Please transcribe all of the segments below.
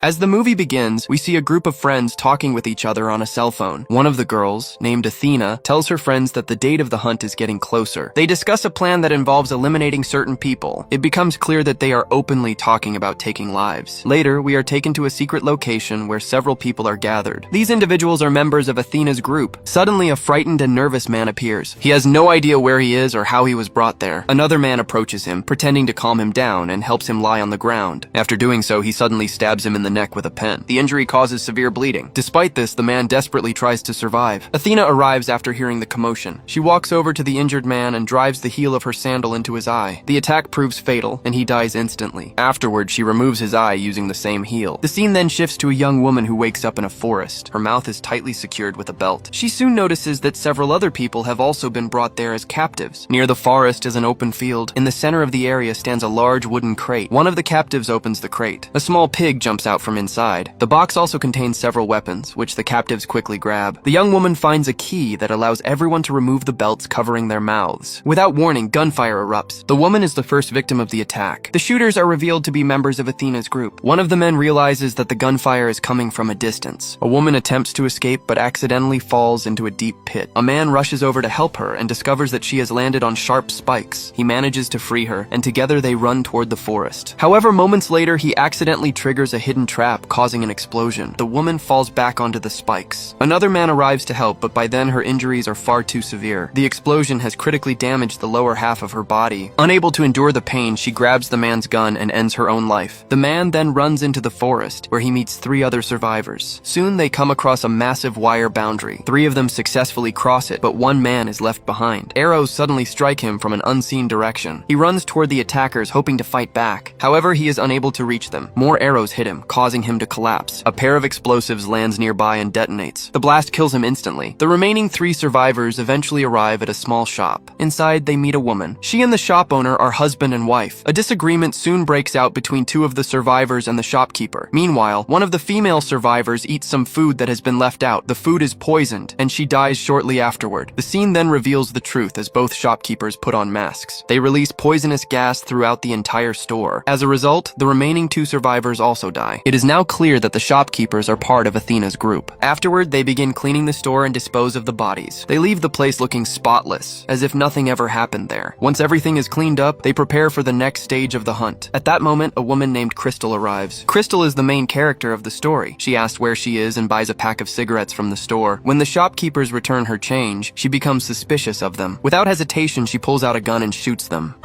As the movie begins, we see a group of friends talking with each other on a cell phone. One of the girls, named Athena, tells her friends that the date of the hunt is getting closer. They discuss a plan that involves eliminating certain people. It becomes clear that they are openly talking about taking lives. Later, we are taken to a secret location where several people are gathered. These individuals are members of Athena's group. Suddenly, a frightened and nervous man appears. He has no idea where he is or how he was brought there. Another man approaches him, pretending to calm him down and helps him lie on the ground. After doing so, he suddenly stabs him in the neck with a pen. The injury causes severe bleeding. Despite this, the man desperately tries to survive. Athena arrives after hearing the commotion. She walks over to the injured man and drives the heel of her sandal into his eye. The attack proves fatal, and he dies instantly. Afterward, she removes his eye using the same heel. The scene then shifts to a young woman who wakes up in a forest. Her mouth is tightly secured with a belt. She soon notices that several other people have also been brought there as captives. Near the forest is an open field. In the center of the area stands a large wooden crate. One of the captives opens the crate. A small pig jumps out from inside. The box also contains several weapons, which the captives quickly grab. The young woman finds a key that allows everyone to remove the belts covering their mouths. Without warning, gunfire erupts. The woman is the first victim of the attack. The shooters are revealed to be members of Athena's group. One of the men realizes that the gunfire is coming from a distance. A woman attempts to escape but accidentally falls into a deep pit. A man rushes over to help her and discovers that she has landed on sharp spikes. He manages to free her, and together they run toward the forest. However, moments later, he accidentally triggers a hidden trap, causing an explosion. The woman falls back onto the spikes. Another man arrives to help, but by then her injuries are far too severe. The explosion has critically damaged the lower half of her body. Unable to endure the pain, she grabs the man's gun and ends her own life. The man then runs into the forest, where he meets 3 other survivors. Soon they come across a massive wire boundary. 3 of them successfully cross it, but 1 man is left behind. Arrows suddenly strike him from an unseen direction. He runs toward the attackers, hoping to fight back. However, he is unable to reach them. More arrows hit him, causing him to collapse. A pair of explosives lands nearby and detonates. The blast kills him instantly. The remaining 3 survivors eventually arrive at a small shop. Inside, they meet a woman. She and the shop owner are husband and wife. A disagreement soon breaks out between 2 of the survivors and the shopkeeper. Meanwhile, one of the female survivors eats some food that has been left out. The food is poisoned, and she dies shortly afterward. The scene then reveals the truth as both shopkeepers put on masks. They release poisonous gas throughout the entire store. As a result, the remaining 2 survivors also die. It is now clear that the shopkeepers are part of Athena's group. Afterward, they begin cleaning the store and dispose of the bodies. They leave the place looking spotless, as if nothing ever happened there. Once everything is cleaned up, they prepare for the next stage of the hunt. At that moment, a woman named Crystal arrives. Crystal is the main character of the story. She asks where she is and buys a pack of cigarettes from the store. When the shopkeepers return her change, she becomes suspicious of them. Without hesitation, she pulls out a gun and shoots them.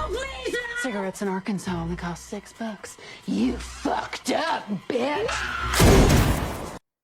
Cigarettes in Arkansas only cost $6. You fucked up, bitch!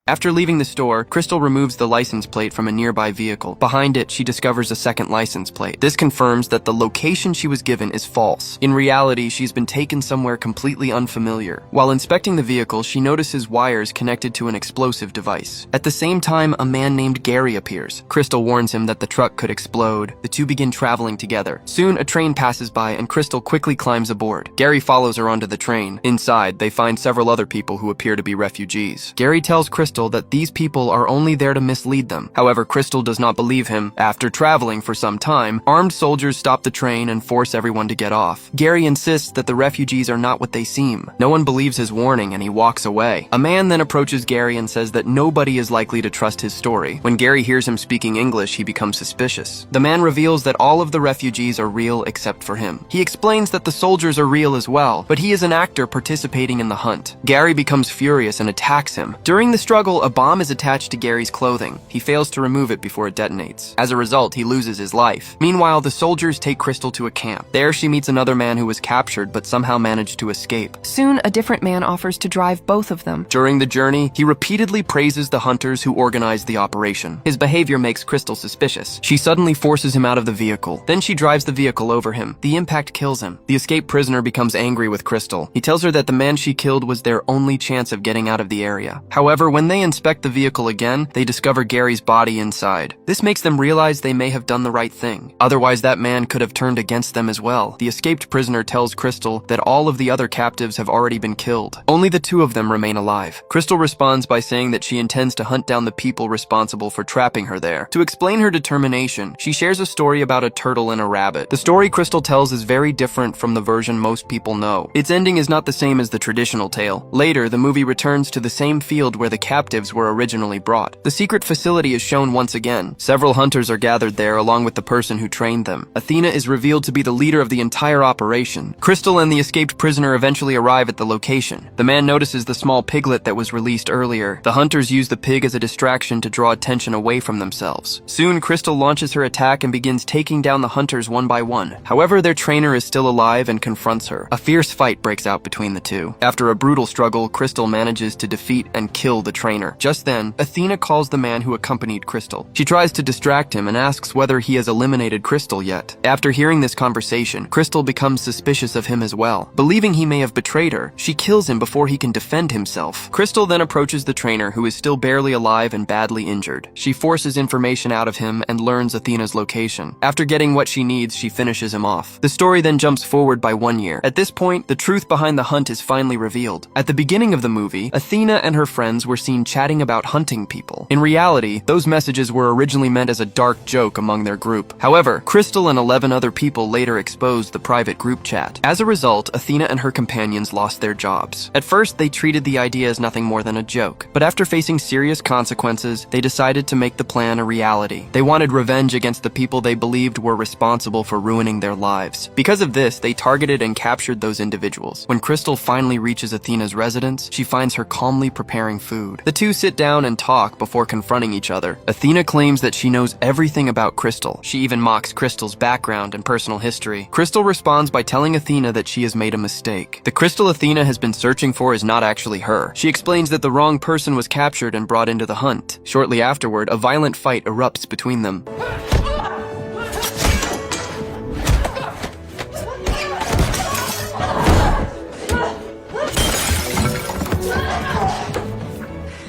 After leaving the store, Crystal removes the license plate from a nearby vehicle. Behind it, she discovers a second license plate. This confirms that the location she was given is false. In reality, she's been taken somewhere completely unfamiliar. While inspecting the vehicle, she notices wires connected to an explosive device. At the same time, a man named Gary appears. Crystal warns him that the truck could explode. The 2 begin traveling together. Soon, a train passes by and Crystal quickly climbs aboard. Gary follows her onto the train. Inside, they find several other people who appear to be refugees. Gary tells Crystal that these people are only there to mislead them. However, Crystal does not believe him. After traveling for some time, armed soldiers stop the train and force everyone to get off. Gary insists that the refugees are not what they seem. No one believes his warning and he walks away. A man then approaches Gary and says that nobody is likely to trust his story. When Gary hears him speaking English, he becomes suspicious. The man reveals that all of the refugees are real except for him. He explains that the soldiers are real as well, but he is an actor participating in the hunt. Gary becomes furious and attacks him. During the struggle, a bomb is attached to Gary's clothing. He fails to remove it before it detonates. As a result, he loses his life. Meanwhile, the soldiers take Crystal to a camp. There, she meets another man who was captured but somehow managed to escape. Soon, a different man offers to drive both of them. During the journey, he repeatedly praises the hunters who organized the operation. His behavior makes Crystal suspicious. She suddenly forces him out of the vehicle. Then she drives the vehicle over him. The impact kills him. The escaped prisoner becomes angry with Crystal. He tells her that the man she killed was their only chance of getting out of the area. However, when When they inspect the vehicle again, they discover Gary's body inside. This makes them realize they may have done the right thing. Otherwise, that man could have turned against them as well. The escaped prisoner tells Crystal that all of the other captives have already been killed. Only the two of them remain alive. Crystal responds by saying that she intends to hunt down the people responsible for trapping her there. To explain her determination, she shares a story about a turtle and a rabbit. The story Crystal tells is very different from the version most people know. Its ending is not the same as the traditional tale. Later, the movie returns to the same field where the captives were originally brought. The secret facility is shown once again. Several hunters are gathered there along with the person who trained them. Athena is revealed to be the leader of the entire operation. Crystal and the escaped prisoner eventually arrive at the location. The man notices the small piglet that was released earlier. The hunters use the pig as a distraction to draw attention away from themselves. Soon, Crystal launches her attack and begins taking down the hunters one by one. However, their trainer is still alive and confronts her. A fierce fight breaks out between the two. After a brutal struggle, Crystal manages to defeat and kill the trainer. Just then, Athena calls the man who accompanied Crystal. She tries to distract him and asks whether he has eliminated Crystal yet. After hearing this conversation, Crystal becomes suspicious of him as well. Believing he may have betrayed her, she kills him before he can defend himself. Crystal then approaches the trainer, who is still barely alive and badly injured. She forces information out of him and learns Athena's location. After getting what she needs, she finishes him off. The story then jumps forward by 1 year. At this point, the truth behind the hunt is finally revealed. At the beginning of the movie, Athena and her friends were seen chatting about hunting people. In reality, those messages were originally meant as a dark joke among their group. However, Crystal and 11 other people later exposed the private group chat. As a result, Athena and her companions lost their jobs. At first, they treated the idea as nothing more than a joke, but after facing serious consequences, they decided to make the plan a reality. They wanted revenge against the people they believed were responsible for ruining their lives. Because of this, they targeted and captured those individuals. When Crystal finally reaches Athena's residence, she finds her calmly preparing food. The two sit down and talk before confronting each other. Athena claims that she knows everything about Crystal. She even mocks Crystal's background and personal history. Crystal responds by telling Athena that she has made a mistake. The Crystal Athena has been searching for is not actually her. She explains that the wrong person was captured and brought into the hunt. Shortly afterward, a violent fight erupts between them.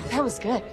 That was good.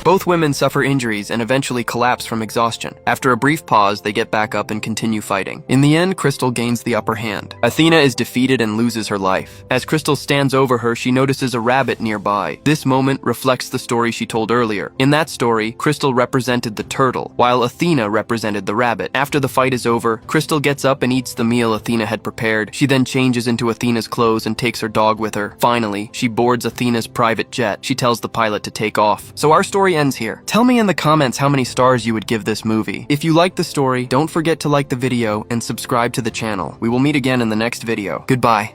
Both women suffer injuries and eventually collapse from exhaustion. After a brief pause, they get back up and continue fighting. In the end, Crystal gains the upper hand. Athena is defeated and loses her life. As Crystal stands over her, she notices a rabbit nearby. This moment reflects the story she told earlier. In that story, Crystal represented the turtle, while Athena represented the rabbit. After the fight is over, Crystal gets up and eats the meal Athena had prepared. She then changes into Athena's clothes and takes her dog with her. Finally, she boards Athena's private jet. She tells the pilot to take off. So our story ends here. Tell me in the comments how many stars you would give this movie. If you liked the story, don't forget to like the video and subscribe to the channel. We will meet again in the next video. Goodbye.